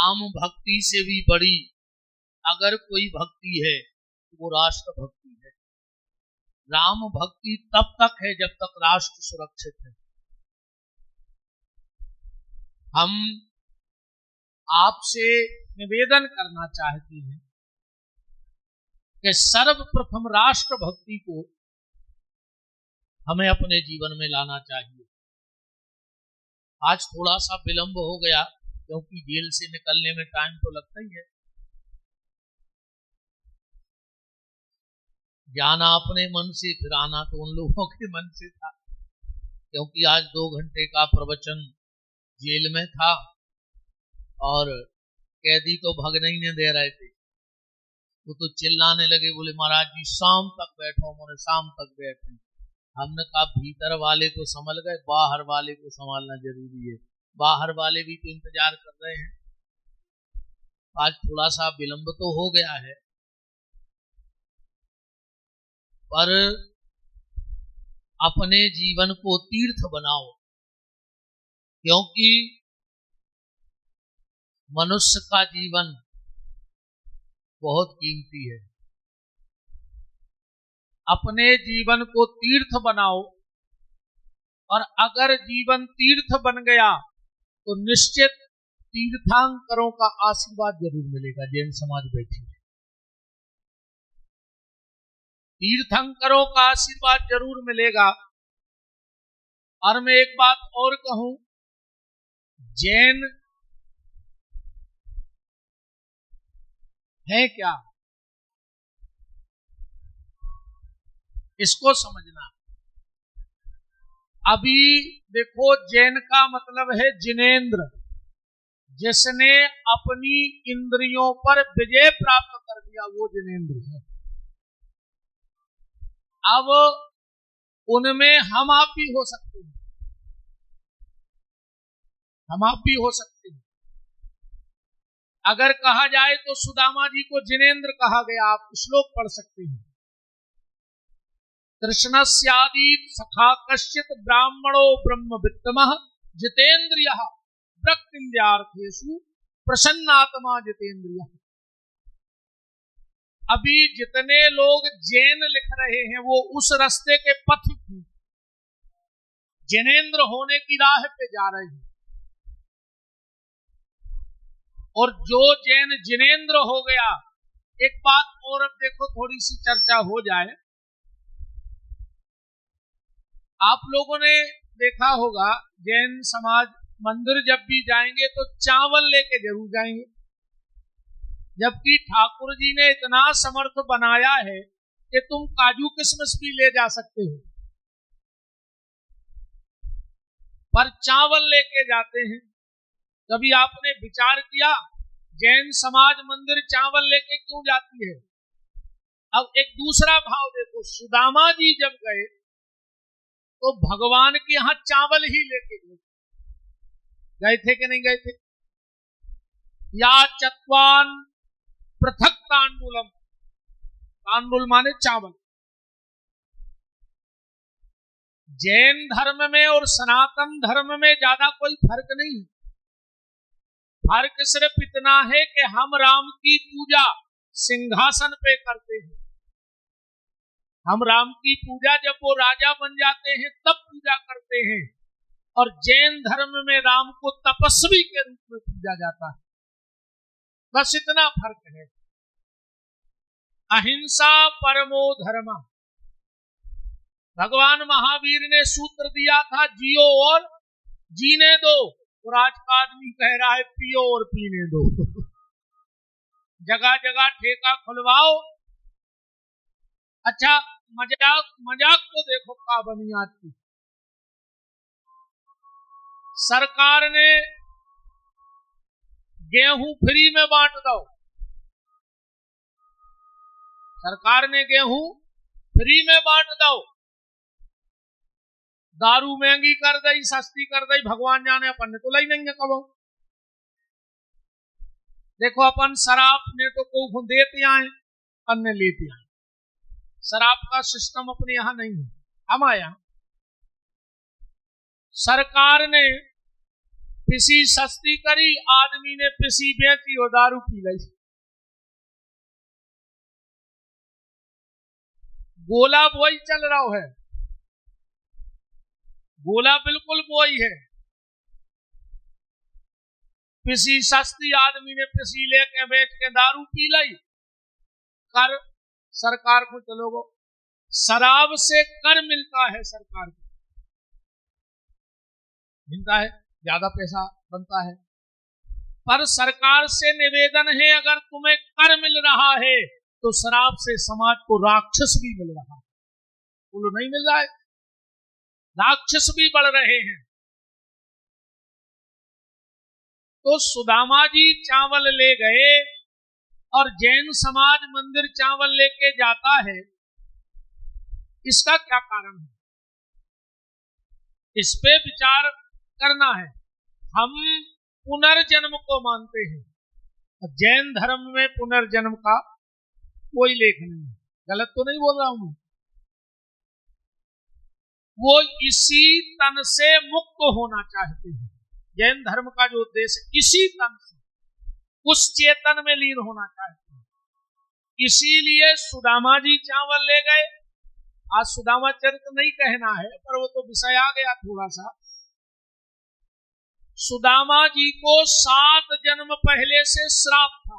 राम भक्ति से भी बड़ी अगर कोई भक्ति है तो वो राष्ट्र भक्ति है। राम भक्ति तब तक है जब तक राष्ट्र सुरक्षित है। हम आपसे निवेदन करना चाहते हैं कि सर्वप्रथम राष्ट्र भक्ति को हमें अपने जीवन में लाना चाहिए। आज थोड़ा सा विलंब हो गया क्योंकि जेल से निकलने में टाइम तो लगता ही है। जाना अपने मन से, फिर आना तो उन लोगों के मन से था, क्योंकि आज 2 घंटे का प्रवचन जेल में था और कैदी तो भगने ही नहीं दे रहे थे। वो तो चिल्लाने लगे, बोले महाराज जी शाम तक बैठो, मैंने शाम तक बैठे। हमने कहा भीतर वाले तो संभल गए, बाहर वाले को संभालना जरूरी है। बाहर वाले भी तो इंतजार कर रहे हैं। आज थोड़ा सा विलंब तो हो गया है, पर अपने जीवन को तीर्थ बनाओ, क्योंकि मनुष्य का जीवन बहुत कीमती है। अपने जीवन को तीर्थ बनाओ, और अगर जीवन तीर्थ बन गया तो निश्चित तीर्थांकरों का आशीर्वाद जरूर मिलेगा। जैन समाज बैठी है, तीर्थंकरों का आशीर्वाद जरूर मिलेगा। और मैं एक बात और कहूं, जैन है क्या, इसको समझना। अभी देखो, जैन का मतलब है जिनेंद्र, जिसने अपनी इंद्रियों पर विजय प्राप्त कर दिया, वो जिनेंद्र है। अब उनमें हम आप भी हो सकते हैं, हम आप भी हो सकते हैं। अगर कहा जाए तो सुदामा जी को जिनेंद्र कहा गया। आप श्लोक पढ़ सकते हैं, कृष्णस्यादीत सखा कश्चित ब्राह्मणो ब्रह्मवित्तमः जितेन्द्रियः प्रकृत्यार्थेषु प्रसन्नात्मा जितेन्द्रियः। अभी जितने लोग जैन लिख रहे हैं वो उस रास्ते के पथिक हैं, जिनेंद्र होने की राह पे जा रहे हैं। और जो जैन जिनेंद्र हो गया, एक बात और अब देखो, थोड़ी सी चर्चा हो जाए। आप लोगों ने देखा होगा, जैन समाज मंदिर जब भी जाएंगे तो चावल लेके जरूर जाएंगे, जबकि ठाकुर जी ने इतना समर्थ बनाया है कि तुम काजू किशमिश भी ले जा सकते हो, पर चावल लेके जाते हैं। कभी आपने विचार किया जैन समाज मंदिर चावल लेके क्यों जाती है? अब एक दूसरा भाव देखो, सुदामा जी जब गए तो भगवान के यहां चावल ही लेके गए थे कि नहीं गए थे? या चत्वान पृथक तांडुलम, तांडुल माने चावल। जैन धर्म में और सनातन धर्म में ज्यादा कोई फर्क नहीं। फर्क सिर्फ इतना है कि हम राम की पूजा सिंहासन पे करते हैं। हम राम की पूजा जब वो राजा बन जाते हैं तब पूजा करते हैं, और जैन धर्म में राम को तपस्वी के रूप में पूजा जाता है। बस इतना फर्क है। अहिंसा परमो धर्म, भगवान महावीर ने सूत्र दिया था, जियो और जीने दो। और आज का आदमी कह रहा है पियो और पीने दो। जगह जगह ठेका खुलवाओ। अच्छा, मजाक को देखो का बनी आज की। सरकार ने गेहूं फ्री में बांट दो, सरकार ने गेहूं फ्री में बांट दो। दारू महंगी कर दई, सस्ती कर दई, भगवान जाने, अपन ने तो लाई नहीं है कबो। देखो, अपन शराब ने तो को देते आए, अपन ने लेते आए। शराब का सिस्टम अपने यहां नहीं है, हमारे यहां सरकार ने पिसी सस्ती करी, आदमी ने पिसी बेची और दारू पी ली। गोला वही चल रहा है, गोला बिल्कुल वही है। पिसी सस्ती, आदमी ने पिसी लेके बेच के दारू पी ली। कर सरकार को, चलो वो शराब से कर मिलता है, सरकार को मिलता है, ज्यादा पैसा बनता है। पर सरकार से निवेदन है, अगर तुम्हें कर मिल रहा है तो शराब से समाज को राक्षस भी मिल रहा है। बोलो नहीं मिल रहा है, राक्षस भी बढ़ रहे हैं। तो सुदामा जी चावल ले गए और जैन समाज मंदिर चावल लेके जाता है, इसका क्या कारण है? इस पे विचार करना है। हम पुनर्जन्म को मानते हैं, जैन धर्म में पुनर्जन्म का कोई लेख नहीं है। गलत तो नहीं बोल रहा हूं मैं। वो इसी तन से मुक्त होना चाहते हैं। जैन धर्म का जो उद्देश्य इसी तन से, उस चेतन में लीन होना चाहते हैं। इसीलिए सुदामा जी चावल ले गए। आज सुदामा चरित्र नहीं कहना है, पर वो तो विषय आ गया थोड़ा सा। सुदामा जी को 7 जन्म पहले से श्राप था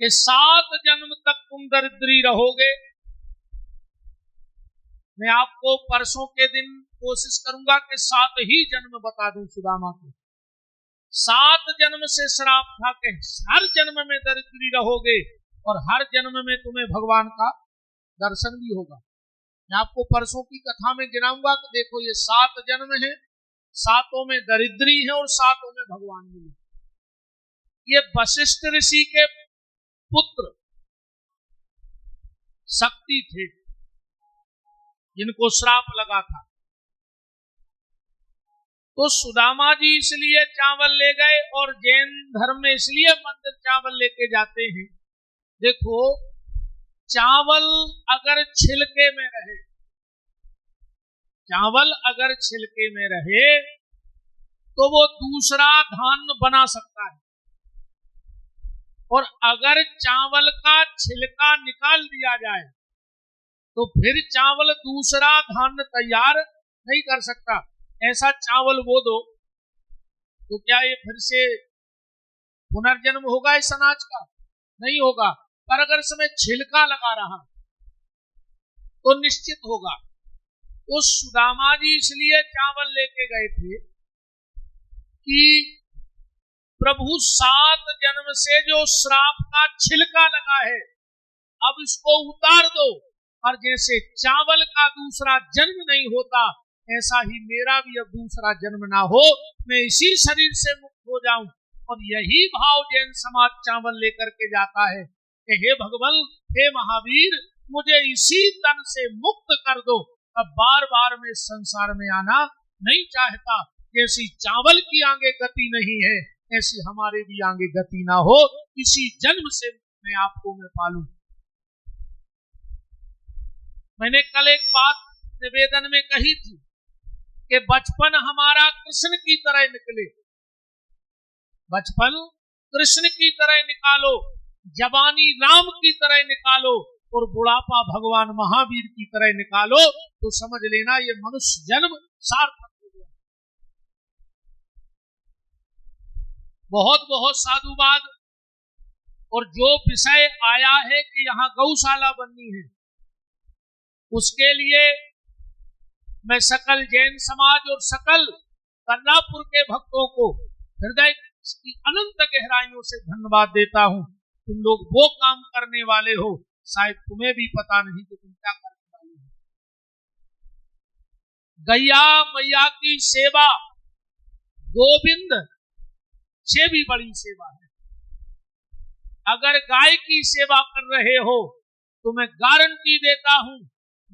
कि 7 जन्म तक तुम दरिद्री रहोगे। मैं आपको परसों के दिन कोशिश करूंगा कि 7 ही जन्म बता दूं सुदामा को। 7 जन्म से श्राप था कि हर जन्म में दरिद्री रहोगे और हर जन्म में तुम्हें भगवान का दर्शन भी होगा। मैं आपको परसों की कथा में गिनाऊंगा कि देखो ये 7 जन्म है, 7 में दरिद्री है और 7 में भगवान मिले। ये वशिष्ठ ऋषि के पुत्र शक्ति थे, जिनको श्राप लगा था। तो सुदामा जी इसलिए चावल ले गए, और जैन धर्म में इसलिए मंदिर चावल लेके जाते हैं। देखो, चावल अगर छिलके में रहे, चावल अगर छिलके में रहे तो वो दूसरा धान्य बना सकता है, और अगर चावल का छिलका निकाल दिया जाए तो फिर चावल दूसरा धान्य तैयार नहीं कर सकता। ऐसा चावल वो दो तो क्या ये फिर से पुनर्जन्म होगा इस अनाज का? नहीं होगा। पर अगर इसमें छिलका लगा रहा तो निश्चित होगा। तो सुदामा जी इसलिए चावल लेके गए थे कि प्रभु 7 जन्म से जो श्राप का छिलका लगा है, अब इसको उतार दो, और जैसे चावल का दूसरा जन्म नहीं होता, ऐसा ही मेरा भी अब दूसरा जन्म ना हो, मैं इसी शरीर से मुक्त हो जाऊं। और यही भाव जैन समाज चावल लेकर के जाता है कि हे भगवान, हे महावीर, मुझे इसी तन से मुक्त कर दो, अब बार बार मैं संसार में आना नहीं चाहता। जैसी चावल की आगे गति नहीं है, ऐसी हमारे भी आगे गति ना हो, इसी जन्म से मैं आपको मैं पालूं। मैंने कल एक बात निवेदन में कही थी कि बचपन हमारा कृष्ण की तरह निकले, बचपन कृष्ण की तरह निकालो, जवानी राम की तरह निकालो, और बुढ़ापा भगवान महावीर की तरह निकालो, तो समझ लेना ये मनुष्य जन्म सार्थक हो गया। बहुत बहुत साधुवाद। और जो विषय आया है कि यहाँ गौशाला बननी है, उसके लिए मैं सकल जैन समाज और सकल कन्नापुर के भक्तों को हृदय की अनंत गहराइयों से धन्यवाद देता हूं। तुम लोग वो काम करने वाले हो, शायद तुम्हें भी पता नहीं कि तुम क्या करने वाले हो। गैया मैया की सेवा गोविंद से भी बड़ी सेवा है। अगर गाय की सेवा कर रहे हो तो मैं गारंटी देता हूं,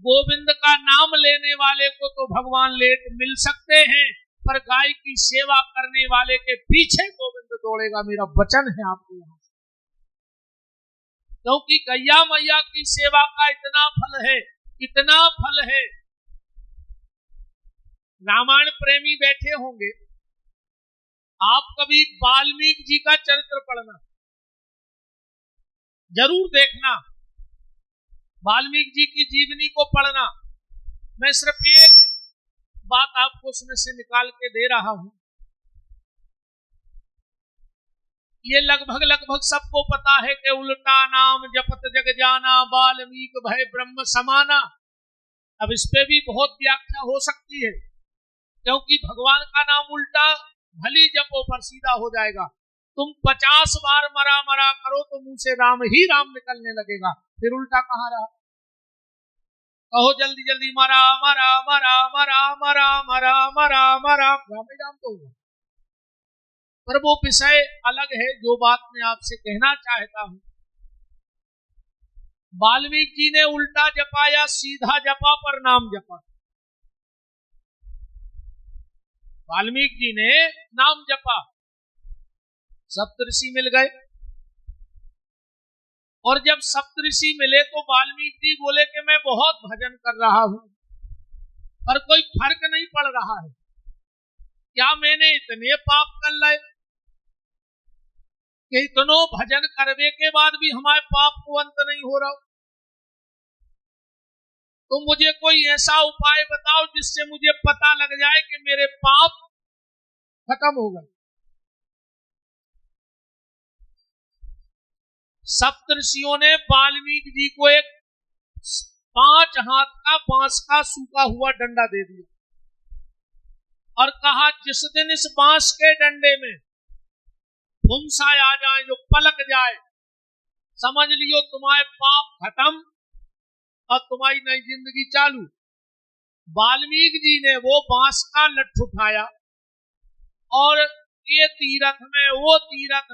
गोविंद का नाम लेने वाले को तो भगवान लेट मिल सकते हैं, पर गाय की सेवा करने वाले के पीछे गोविंद दौड़ेगा। मेरा वचन है आपको यहां से, क्योंकि गैया मैया की सेवा का इतना फल है, इतना फल है। रामायण प्रेमी बैठे होंगे आप कभी वाल्मीकि जी का चरित्र पढ़ना, जरूर देखना, वाल्मीकि जी की जीवनी को पढ़ना। मैं सिर्फ एक बात आपको उसमें से निकाल के दे रहा हूं। ये लगभग सबको पता है कि उल्टा नाम जपत जग जाना, वाल्मीकि भय ब्रह्म समाना। अब इस पे भी बहुत व्याख्या हो सकती है, क्योंकि भगवान का नाम उल्टा भली जपो पर सीधा हो जाएगा। तुम 50 बार मरा मरा करो तो मुंह से राम ही राम निकलने लगेगा, फिर उल्टा कहाँ रहा। कहो जल्दी जल्दी मरा मरा मरा मरा मरा मरा मरा मरा, राम ही राम तो होगा। पर वो विषय अलग है। जो बात मैं आपसे कहना चाहता हूं, वाल्मीकि जी ने उल्टा जपा या सीधा जपा पर नाम जपा। वाल्मीकि जी ने नाम जपा, सप्तऋषि मिल गए, और जब सप्तऋषि मिले तो वाल्मीकि जी बोले कि मैं बहुत भजन कर रहा हूं पर कोई फर्क नहीं पड़ रहा है, क्या मैंने इतने पाप कर लाए कि इतनो भजन करने के बाद भी हमारे पाप को अंत नहीं हो रहा। तो मुझे कोई ऐसा उपाय बताओ जिससे मुझे पता लग जाए कि मेरे पाप खत्म हो गए। सप्तऋषियों ने वाल्मीकि जी को एक 5 हाथ का बांस का सूखा हुआ डंडा दे दिया और कहा, जिस दिन इस बांस के डंडे में फुंसा आ जाए, जो पलक जाए, समझ लियो तुम्हारे पाप खत्म और तुम्हारी नई जिंदगी चालू। वाल्मीकि जी ने वो बांस का लठ उठाया और ये तीरथ में वो तीरथ